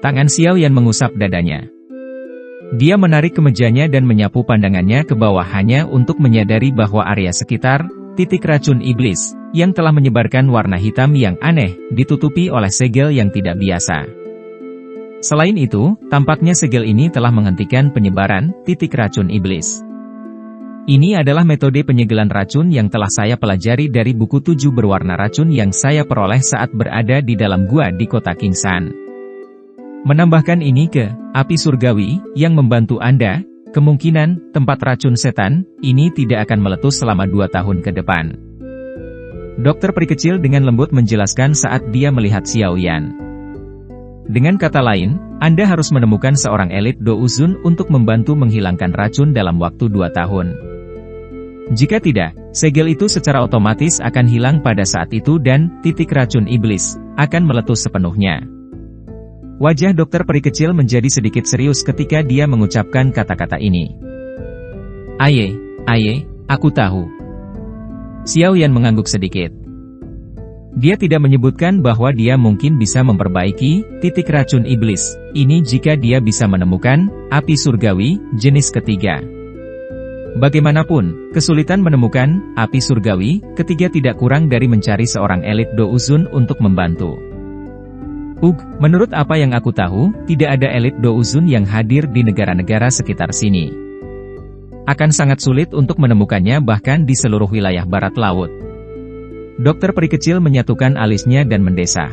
Tangan Xiao Yan mengusap dadanya. Dia menarik kemejanya dan menyapu pandangannya ke bawah hanya untuk menyadari bahwa area sekitar titik racun iblis yang telah menyebarkan warna hitam yang aneh ditutupi oleh segel yang tidak biasa. Selain itu, tampaknya segel ini telah menghentikan penyebaran titik racun iblis. Ini adalah metode penyegelan racun yang telah saya pelajari dari buku 7 berwarna racun yang saya peroleh saat berada di dalam gua di kota Kingsan. Menambahkan ini ke api surgawi yang membantu Anda, kemungkinan tempat racun setan ini tidak akan meletus selama 2 tahun ke depan. Dokter peri kecil dengan lembut menjelaskan saat dia melihat Xiao Yan. Dengan kata lain, Anda harus menemukan seorang elit douzun untuk membantu menghilangkan racun dalam waktu 2 tahun. Jika tidak, segel itu secara otomatis akan hilang pada saat itu dan titik racun iblis akan meletus sepenuhnya. Wajah dokter peri kecil menjadi sedikit serius ketika dia mengucapkan kata-kata ini. Aye, aku tahu. Xiao Yan mengangguk sedikit. Dia tidak menyebutkan bahwa dia mungkin bisa memperbaiki titik racun iblis ini jika dia bisa menemukan api surgawi jenis ketiga. Bagaimanapun, kesulitan menemukan api surgawi ketiga tidak kurang dari mencari seorang elit douzun untuk membantu. Menurut apa yang aku tahu, tidak ada elit douzun yang hadir di negara-negara sekitar sini. Akan sangat sulit untuk menemukannya bahkan di seluruh wilayah barat laut. Dokter peri kecil menyatukan alisnya dan mendesah.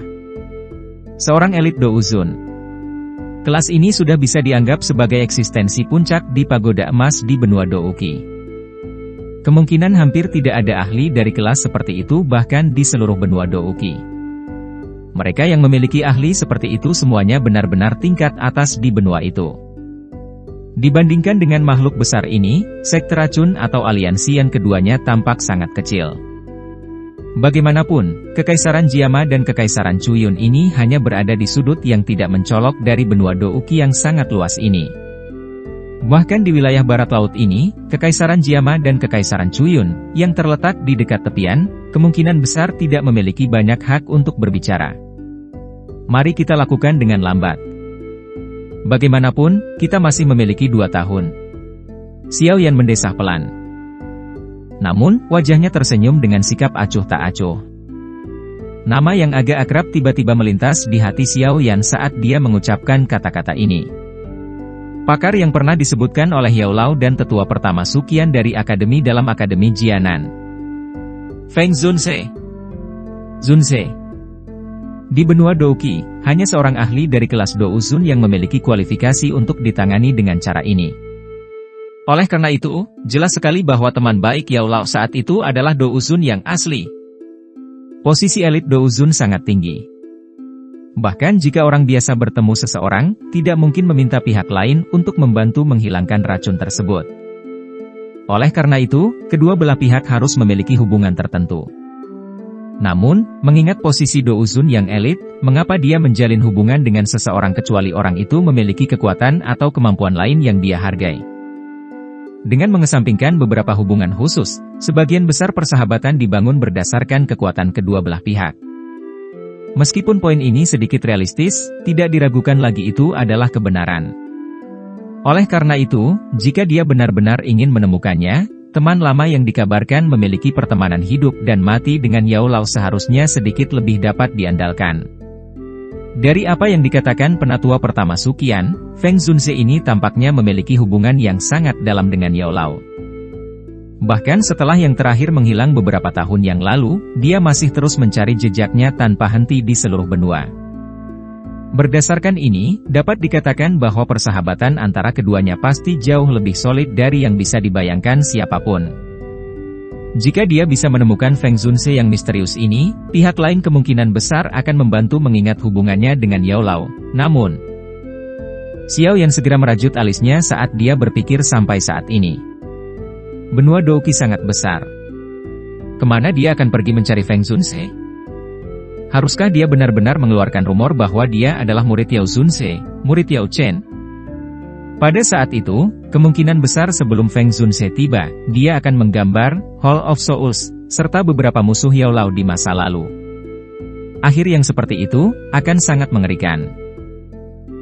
Seorang elit douzun. Kelas ini sudah bisa dianggap sebagai eksistensi puncak di pagoda emas di benua Douki. Kemungkinan hampir tidak ada ahli dari kelas seperti itu bahkan di seluruh benua Douki. Mereka yang memiliki ahli seperti itu semuanya benar-benar tingkat atas di benua itu. Dibandingkan dengan makhluk besar ini, sekte racun atau aliansi yang keduanya tampak sangat kecil. Bagaimanapun, Kekaisaran Jiama dan Kekaisaran Chuyun ini hanya berada di sudut yang tidak mencolok dari benua Douki yang sangat luas ini. Bahkan di wilayah barat laut ini, Kekaisaran Jiama dan Kekaisaran Chuyun, yang terletak di dekat tepian, kemungkinan besar tidak memiliki banyak hak untuk berbicara. Mari kita lakukan dengan lambat. Bagaimanapun, kita masih memiliki 2 tahun. Xiao Yan mendesah pelan. Namun, wajahnya tersenyum dengan sikap acuh tak acuh. Nama yang agak akrab tiba-tiba melintas di hati Xiao Yan saat dia mengucapkan kata-kata ini. Pakar yang pernah disebutkan oleh Yao Lao dan tetua pertama Sukian dari Akademi dalam Akademi Jianan. Feng Zunse. Di benua Douki, hanya seorang ahli dari kelas douzun yang memiliki kualifikasi untuk ditangani dengan cara ini. Oleh karena itu, jelas sekali bahwa teman baik Yao Lao saat itu adalah douzun yang asli. Posisi elit douzun sangat tinggi. Bahkan jika orang biasa bertemu seseorang, tidak mungkin meminta pihak lain untuk membantu menghilangkan racun tersebut. Oleh karena itu, kedua belah pihak harus memiliki hubungan tertentu. Namun, mengingat posisi douzun yang elit, mengapa dia menjalin hubungan dengan seseorang kecuali orang itu memiliki kekuatan atau kemampuan lain yang dia hargai? Dengan mengesampingkan beberapa hubungan khusus, sebagian besar persahabatan dibangun berdasarkan kekuatan kedua belah pihak. Meskipun poin ini sedikit realistis, tidak diragukan lagi itu adalah kebenaran. Oleh karena itu, jika dia benar-benar ingin menemukannya, teman lama yang dikabarkan memiliki pertemanan hidup dan mati dengan Yao Lao seharusnya sedikit lebih dapat diandalkan. Dari apa yang dikatakan penatua pertama Sukian, Feng Zunse ini tampaknya memiliki hubungan yang sangat dalam dengan Yao Lao. Bahkan setelah yang terakhir menghilang beberapa tahun yang lalu, dia masih terus mencari jejaknya tanpa henti di seluruh benua. Berdasarkan ini, dapat dikatakan bahwa persahabatan antara keduanya pasti jauh lebih solid dari yang bisa dibayangkan siapapun. Jika dia bisa menemukan Feng Zunse yang misterius ini, pihak lain kemungkinan besar akan membantu mengingat hubungannya dengan Yao Lao. Namun, Xiao Yan segera merajut alisnya saat dia berpikir sampai saat ini. Benua Douki sangat besar. Kemana dia akan pergi mencari Feng Zunse? Haruskah dia benar-benar mengeluarkan rumor bahwa dia adalah murid Yao Zunse, murid Yao Chen? Pada saat itu, kemungkinan besar sebelum Feng Zunse tiba, dia akan menggambar Hall of Souls, serta beberapa musuh Yao Lao di masa lalu. Akhir yang seperti itu, akan sangat mengerikan.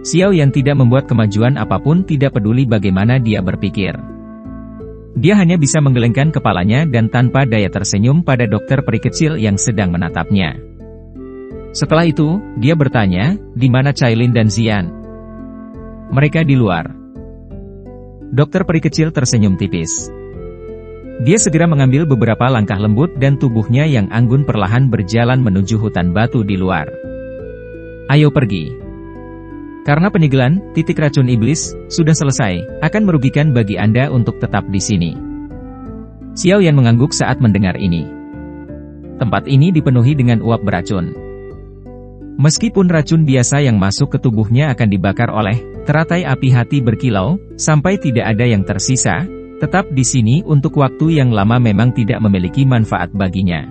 Xiao Yan tidak membuat kemajuan apapun, tidak peduli bagaimana dia berpikir. Dia hanya bisa menggelengkan kepalanya dan tanpa daya tersenyum pada dokter peri kecil yang sedang menatapnya. Setelah itu, dia bertanya, di mana Cailin dan Xian? Mereka di luar. Dokter peri kecil tersenyum tipis. Dia segera mengambil beberapa langkah lembut dan tubuhnya yang anggun perlahan berjalan menuju hutan batu di luar. Ayo pergi. Karena penyegelan, titik racun iblis, sudah selesai, akan merugikan bagi Anda untuk tetap di sini. Xiao Yan mengangguk saat mendengar ini. Tempat ini dipenuhi dengan uap beracun. Meskipun racun biasa yang masuk ke tubuhnya akan dibakar oleh teratai api hati berkilau, sampai tidak ada yang tersisa, tetap di sini untuk waktu yang lama memang tidak memiliki manfaat baginya.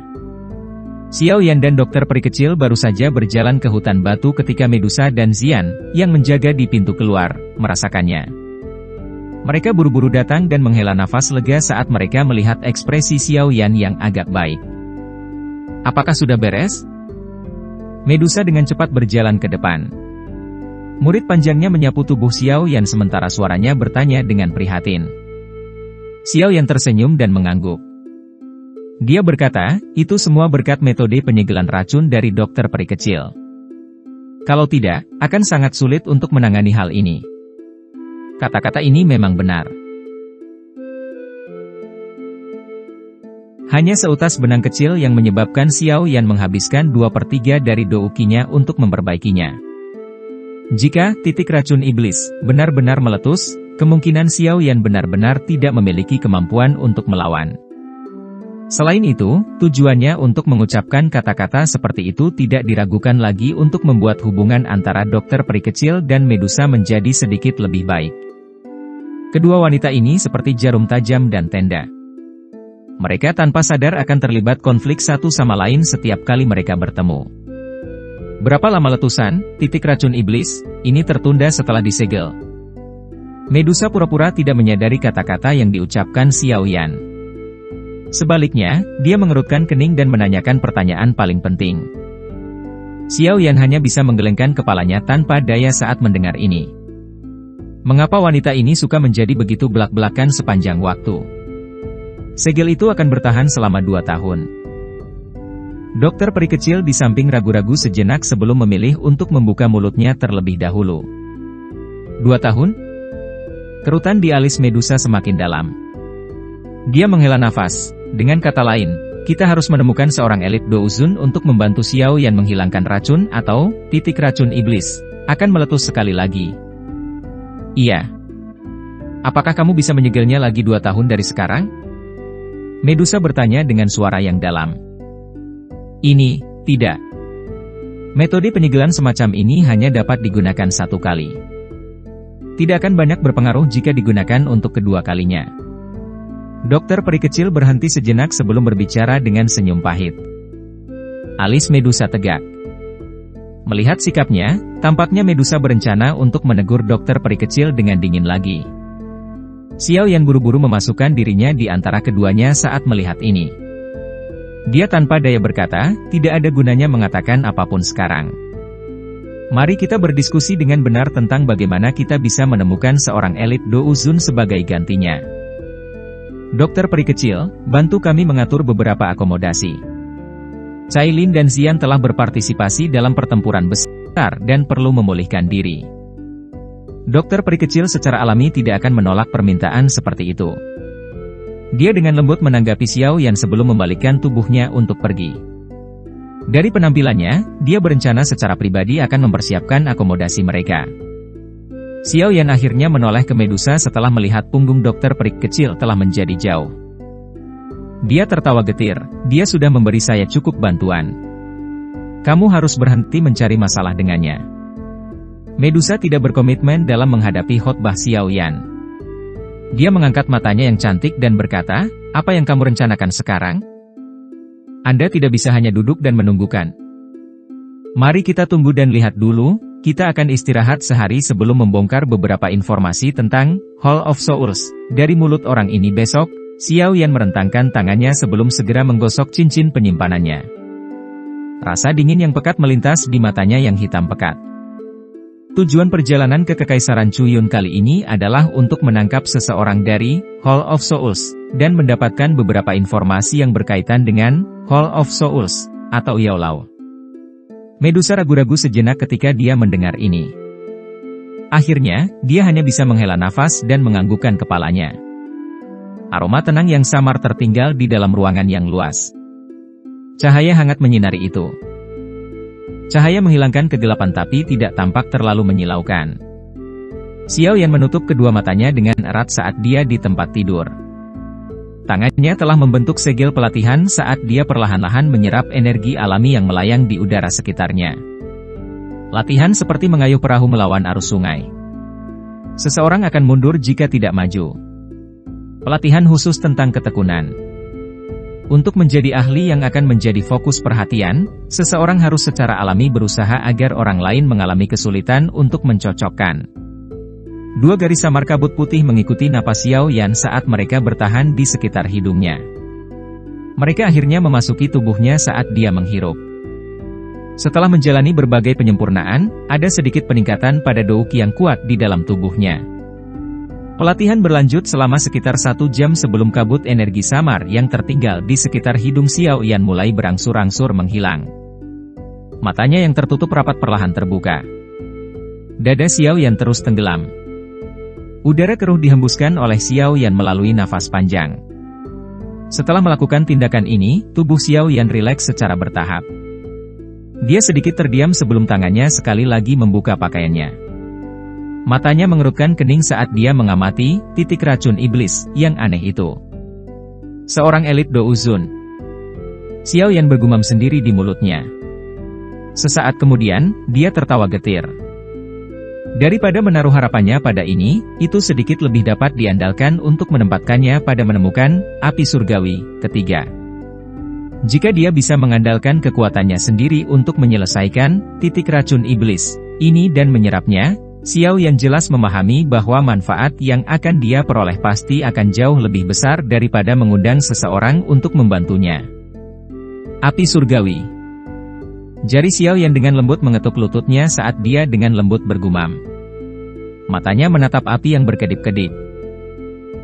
Xiao Yan dan dokter peri kecil baru saja berjalan ke hutan batu ketika Medusa dan Xian, yang menjaga di pintu keluar, merasakannya. Mereka buru-buru datang dan menghela nafas lega saat mereka melihat ekspresi Xiao Yan yang agak baik. Apakah sudah beres? Medusa dengan cepat berjalan ke depan. Murid panjangnya menyapu tubuh Xiao Yan sementara suaranya bertanya dengan prihatin. Xiao Yan tersenyum dan mengangguk. Dia berkata, itu semua berkat metode penyegelan racun dari dokter peri kecil. Kalau tidak, akan sangat sulit untuk menangani hal ini. Kata-kata ini memang benar. Hanya seutas benang kecil yang menyebabkan Xiao Yan menghabiskan 2/3 dari doukinya untuk memperbaikinya. Jika titik racun iblis benar-benar meletus, kemungkinan Xiao Yan benar-benar tidak memiliki kemampuan untuk melawan. Selain itu, tujuannya untuk mengucapkan kata-kata seperti itu tidak diragukan lagi untuk membuat hubungan antara dokter peri kecil dan Medusa menjadi sedikit lebih baik. Kedua wanita ini seperti jarum tajam dan tenda. Mereka tanpa sadar akan terlibat konflik satu sama lain setiap kali mereka bertemu. Berapa lama letusan, titik racun iblis, ini tertunda setelah disegel. Medusa pura-pura tidak menyadari kata-kata yang diucapkan Xiao Yan. Sebaliknya, dia mengerutkan kening dan menanyakan pertanyaan paling penting. Xiao Yan hanya bisa menggelengkan kepalanya tanpa daya saat mendengar ini. Mengapa wanita ini suka menjadi begitu belak-belakan sepanjang waktu? Segel itu akan bertahan selama 2 tahun. Dokter peri kecil di samping ragu-ragu sejenak sebelum memilih untuk membuka mulutnya terlebih dahulu. 2 tahun? Kerutan di alis Medusa semakin dalam. Dia menghela nafas. Dengan kata lain, kita harus menemukan seorang elit douzun untuk membantu Xiao Yan menghilangkan racun atau titik racun iblis akan meletus sekali lagi. Iya. Apakah kamu bisa menyegelnya lagi 2 tahun dari sekarang? Medusa bertanya dengan suara yang dalam. Ini, tidak. Metode penyegelan semacam ini hanya dapat digunakan 1 kali. Tidak akan banyak berpengaruh jika digunakan untuk kedua kalinya. Dokter peri kecil berhenti sejenak sebelum berbicara dengan senyum pahit. Alis Medusa tegak. Melihat sikapnya, tampaknya Medusa berencana untuk menegur dokter peri kecil dengan dingin lagi. Xiao Yan buru-buru memasukkan dirinya di antara keduanya saat melihat ini. Dia tanpa daya berkata, tidak ada gunanya mengatakan apapun sekarang. Mari kita berdiskusi dengan benar tentang bagaimana kita bisa menemukan seorang elit douzun sebagai gantinya. Dokter peri kecil, bantu kami mengatur beberapa akomodasi. Cailin dan Xian telah berpartisipasi dalam pertempuran besar dan perlu memulihkan diri. Dokter peri kecil secara alami tidak akan menolak permintaan seperti itu. Dia dengan lembut menanggapi Xiao Yan sebelum membalikkan tubuhnya untuk pergi. Dari penampilannya, dia berencana secara pribadi akan mempersiapkan akomodasi mereka. Xiao Yan akhirnya menoleh ke Medusa setelah melihat punggung dokter peri kecil telah menjadi jauh. Dia tertawa getir, dia sudah memberi saya cukup bantuan. Kamu harus berhenti mencari masalah dengannya. Medusa tidak berkomitmen dalam menghadapi khotbah Xiao Yan. Dia mengangkat matanya yang cantik dan berkata, apa yang kamu rencanakan sekarang? Anda tidak bisa hanya duduk dan menunggukan. Mari kita tunggu dan lihat dulu, kita akan istirahat sehari sebelum membongkar beberapa informasi tentang Hall of Souls dari mulut orang ini besok. Xiao Yan merentangkan tangannya sebelum segera menggosok cincin penyimpanannya. Rasa dingin yang pekat melintas di matanya yang hitam pekat. Tujuan perjalanan ke Kekaisaran Chuyun kali ini adalah untuk menangkap seseorang dari Hall of Souls, dan mendapatkan beberapa informasi yang berkaitan dengan Hall of Souls, atau Yaolao. Medusa ragu-ragu sejenak ketika dia mendengar ini. Akhirnya, dia hanya bisa menghela nafas dan menganggukkan kepalanya. Aroma tenang yang samar tertinggal di dalam ruangan yang luas. Cahaya hangat menyinari itu. Cahaya menghilangkan kegelapan tapi tidak tampak terlalu menyilaukan. Xiao Yan menutup kedua matanya dengan erat saat dia di tempat tidur. Tangannya telah membentuk segel pelatihan saat dia perlahan-lahan menyerap energi alami yang melayang di udara sekitarnya. Latihan seperti mengayuh perahu melawan arus sungai. Seseorang akan mundur jika tidak maju. Pelatihan khusus tentang ketekunan. Untuk menjadi ahli yang akan menjadi fokus perhatian, seseorang harus secara alami berusaha agar orang lain mengalami kesulitan untuk mencocokkan. Dua garis samar kabut putih mengikuti napas Xiao Yan saat mereka bertahan di sekitar hidungnya. Mereka akhirnya memasuki tubuhnya saat dia menghirup. Setelah menjalani berbagai penyempurnaan, ada sedikit peningkatan pada douki yang kuat di dalam tubuhnya. Pelatihan berlanjut selama sekitar 1 jam sebelum kabut energi samar yang tertinggal di sekitar hidung Xiao Yan mulai berangsur-angsur menghilang. Matanya yang tertutup rapat perlahan terbuka. Dada Xiao Yan terus tenggelam. Udara keruh dihembuskan oleh Xiao Yan melalui nafas panjang. Setelah melakukan tindakan ini, tubuh Xiao Yan rileks secara bertahap. Dia sedikit terdiam sebelum tangannya sekali lagi membuka pakaiannya. Matanya mengerutkan kening saat dia mengamati titik racun iblis yang aneh itu. Seorang elit Douzun. Xiao Yan bergumam sendiri di mulutnya. Sesaat kemudian, dia tertawa getir. Daripada menaruh harapannya pada ini, itu sedikit lebih dapat diandalkan untuk menempatkannya pada menemukan api surgawi ketiga. Jika dia bisa mengandalkan kekuatannya sendiri untuk menyelesaikan titik racun iblis ini dan menyerapnya, Xiao Yan jelas memahami bahwa manfaat yang akan dia peroleh pasti akan jauh lebih besar daripada mengundang seseorang untuk membantunya. Api surgawi. Jari Xiao Yan dengan lembut mengetuk lututnya saat dia dengan lembut bergumam. Matanya menatap api yang berkedip-kedip.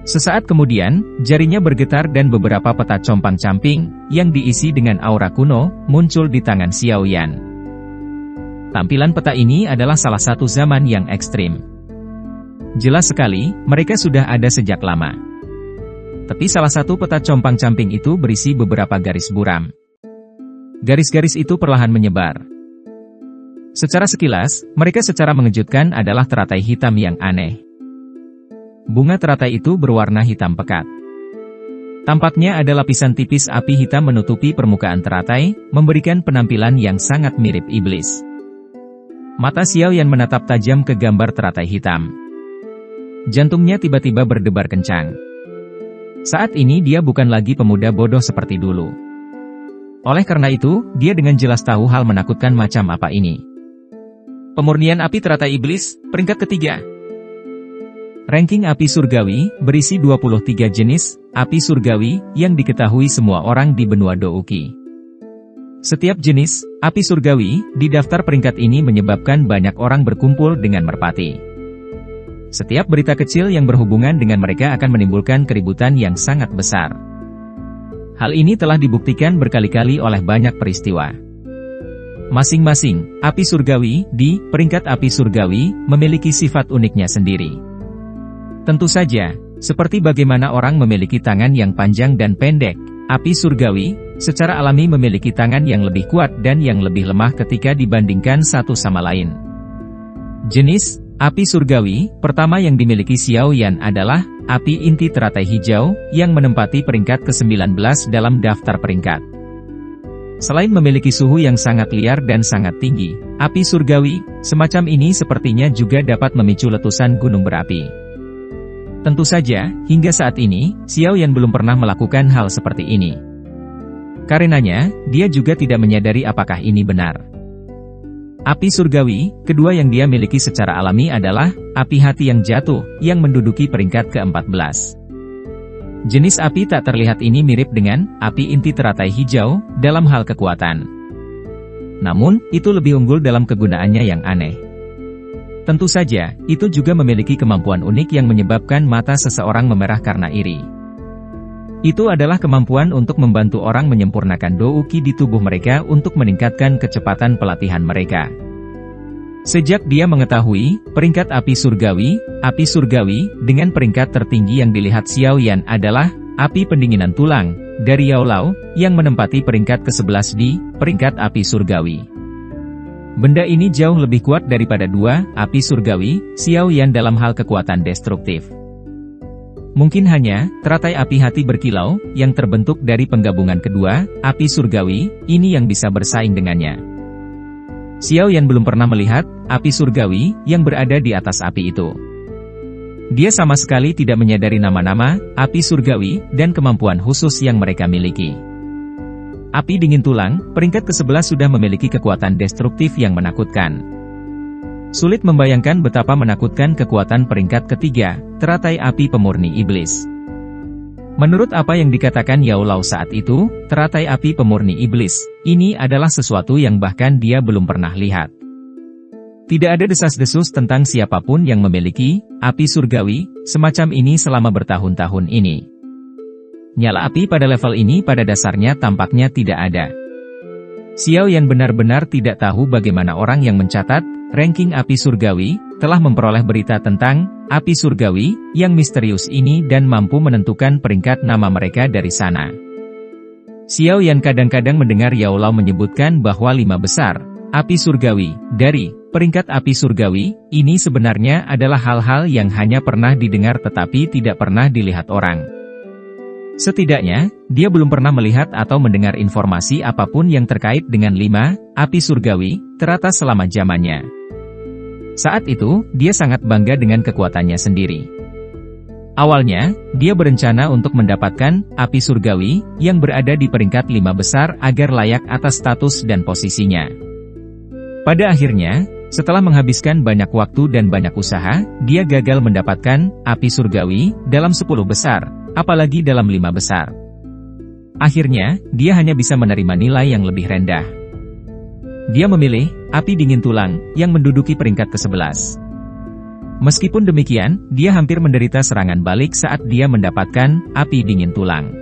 Sesaat kemudian, jarinya bergetar dan beberapa peta compang-camping yang diisi dengan aura kuno muncul di tangan Xiao Yan. Tampilan peta ini adalah salah satu zaman yang ekstrim. Jelas sekali, mereka sudah ada sejak lama. Tapi salah satu peta compang-camping itu berisi beberapa garis buram. Garis-garis itu perlahan menyebar. Secara sekilas, mereka secara mengejutkan adalah teratai hitam yang aneh. Bunga teratai itu berwarna hitam pekat. Tampaknya ada lapisan tipis api hitam menutupi permukaan teratai, memberikan penampilan yang sangat mirip iblis. Mata Xiao Yan menatap tajam ke gambar teratai hitam. Jantungnya tiba-tiba berdebar kencang. Saat ini dia bukan lagi pemuda bodoh seperti dulu. Oleh karena itu, dia dengan jelas tahu hal menakutkan macam apa ini. Pemurnian api teratai iblis, peringkat ketiga. Ranking api surgawi, berisi 23 jenis api surgawi yang diketahui semua orang di benua Douki. Setiap jenis api surgawi di daftar peringkat ini menyebabkan banyak orang berkumpul dengan merpati. Setiap berita kecil yang berhubungan dengan mereka akan menimbulkan keributan yang sangat besar. Hal ini telah dibuktikan berkali-kali oleh banyak peristiwa. Masing-masing api surgawi di peringkat api surgawi memiliki sifat uniknya sendiri. Tentu saja, seperti bagaimana orang memiliki tangan yang panjang dan pendek, api surgawi secara alami memiliki tangan yang lebih kuat dan yang lebih lemah ketika dibandingkan satu sama lain. Jenis api surgawi pertama yang dimiliki Xiao Yan adalah api inti teratai hijau yang menempati peringkat ke-19 dalam daftar peringkat. Selain memiliki suhu yang sangat liar dan sangat tinggi, api surgawi semacam ini sepertinya juga dapat memicu letusan gunung berapi. Tentu saja, hingga saat ini, Xiao Yan belum pernah melakukan hal seperti ini. Karenanya, dia juga tidak menyadari apakah ini benar. Api surgawi, kedua yang dia miliki secara alami adalah api hati yang jatuh, yang menduduki peringkat ke-14. Jenis api tak terlihat ini mirip dengan api inti teratai hijau dalam hal kekuatan. Namun, itu lebih unggul dalam kegunaannya yang aneh. Tentu saja, itu juga memiliki kemampuan unik yang menyebabkan mata seseorang memerah karena iri. Itu adalah kemampuan untuk membantu orang menyempurnakan douki di tubuh mereka untuk meningkatkan kecepatan pelatihan mereka. Sejak dia mengetahui peringkat api surgawi dengan peringkat tertinggi yang dilihat Xiao Yan adalah api pendinginan tulang dari Yao Lao yang menempati peringkat ke-11 di peringkat api surgawi. Benda ini jauh lebih kuat daripada dua api surgawi Xiao Yan dalam hal kekuatan destruktif. Mungkin hanya teratai api hati berkilau yang terbentuk dari penggabungan kedua api surgawi ini yang bisa bersaing dengannya. Xiao Yan belum pernah melihat api surgawi yang berada di atas api itu. Dia sama sekali tidak menyadari nama-nama api surgawi dan kemampuan khusus yang mereka miliki. Api dingin tulang, peringkat ke-11 sudah memiliki kekuatan destruktif yang menakutkan. Sulit membayangkan betapa menakutkan kekuatan peringkat ketiga, teratai api pemurni iblis. Menurut apa yang dikatakan Yao Lao saat itu, teratai api pemurni iblis, ini adalah sesuatu yang bahkan dia belum pernah lihat. Tidak ada desas-desus tentang siapapun yang memiliki api surgawi semacam ini selama bertahun-tahun ini. Nyala api pada level ini pada dasarnya tampaknya tidak ada. Xiao Yan benar-benar tidak tahu bagaimana orang yang mencatat ranking api surgawi telah memperoleh berita tentang api surgawi yang misterius ini dan mampu menentukan peringkat nama mereka dari sana. Xiao Yan kadang-kadang mendengar Yao Lao menyebutkan bahwa 5 besar api surgawi dari peringkat api surgawi ini sebenarnya adalah hal-hal yang hanya pernah didengar tetapi tidak pernah dilihat orang. Setidaknya, dia belum pernah melihat atau mendengar informasi apapun yang terkait dengan 5 api surgawi teratas selama zamannya. Saat itu, dia sangat bangga dengan kekuatannya sendiri. Awalnya, dia berencana untuk mendapatkan api surgawi yang berada di peringkat 5 besar agar layak atas status dan posisinya. Pada akhirnya, setelah menghabiskan banyak waktu dan banyak usaha, dia gagal mendapatkan api surgawi dalam 10 besar, apalagi dalam 5 besar. Akhirnya, dia hanya bisa menerima nilai yang lebih rendah. Dia memilih api dingin tulang yang menduduki peringkat ke-11. Meskipun demikian, dia hampir menderita serangan balik saat dia mendapatkan api dingin tulang.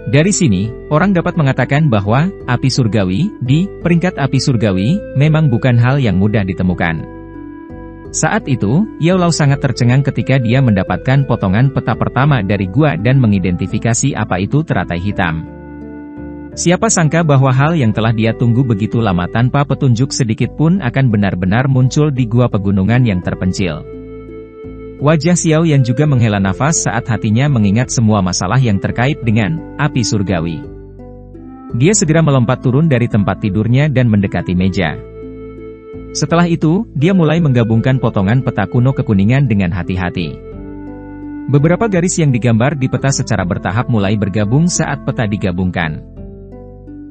Dari sini, orang dapat mengatakan bahwa api surgawi di peringkat api surgawi memang bukan hal yang mudah ditemukan. Saat itu, Yao Lao sangat tercengang ketika dia mendapatkan potongan peta pertama dari gua dan mengidentifikasi apa itu teratai hitam. Siapa sangka bahwa hal yang telah dia tunggu begitu lama tanpa petunjuk sedikit pun akan benar-benar muncul di gua pegunungan yang terpencil. Wajah Xiao Yan juga menghela nafas saat hatinya mengingat semua masalah yang terkait dengan api surgawi. Dia segera melompat turun dari tempat tidurnya dan mendekati meja. Setelah itu, dia mulai menggabungkan potongan peta kuno kekuningan dengan hati-hati. Beberapa garis yang digambar di peta secara bertahap mulai bergabung saat peta digabungkan.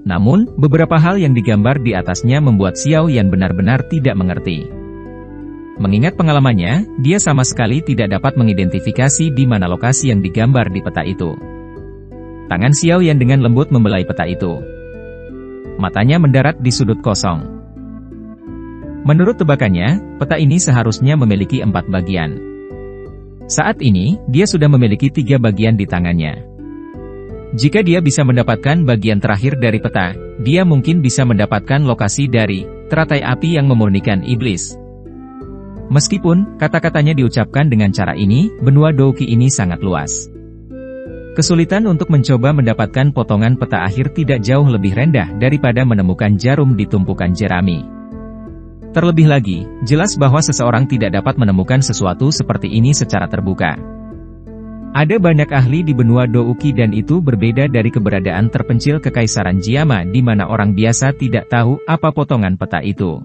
Namun, beberapa hal yang digambar di atasnya membuat Xiao Yan benar-benar tidak mengerti. Mengingat pengalamannya, dia sama sekali tidak dapat mengidentifikasi di mana lokasi yang digambar di peta itu. Tangan Xiao Yan dengan lembut membelai peta itu. Matanya mendarat di sudut kosong. Menurut tebakannya, peta ini seharusnya memiliki 4 bagian. Saat ini, dia sudah memiliki 3 bagian di tangannya. Jika dia bisa mendapatkan bagian terakhir dari peta, dia mungkin bisa mendapatkan lokasi dari teratai api yang memurnikan iblis. Meskipun kata-katanya diucapkan dengan cara ini, benua douki ini sangat luas. Kesulitan untuk mencoba mendapatkan potongan peta akhir tidak jauh lebih rendah daripada menemukan jarum di tumpukan jerami. Terlebih lagi, jelas bahwa seseorang tidak dapat menemukan sesuatu seperti ini secara terbuka. Ada banyak ahli di benua douki dan itu berbeda dari keberadaan terpencil Kekaisaran Jiama di mana orang biasa tidak tahu apa potongan peta itu.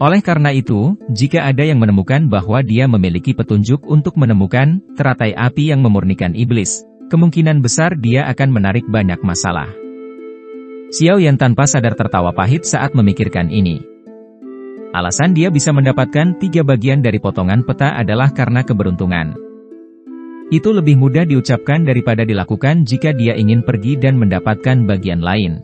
Oleh karena itu, jika ada yang menemukan bahwa dia memiliki petunjuk untuk menemukan teratai api yang memurnikan iblis, kemungkinan besar dia akan menarik banyak masalah. Xiao Yan tanpa sadar tertawa pahit saat memikirkan ini. Alasan dia bisa mendapatkan 3 bagian dari potongan peta adalah karena keberuntungan. Itu lebih mudah diucapkan daripada dilakukan jika dia ingin pergi dan mendapatkan bagian lain.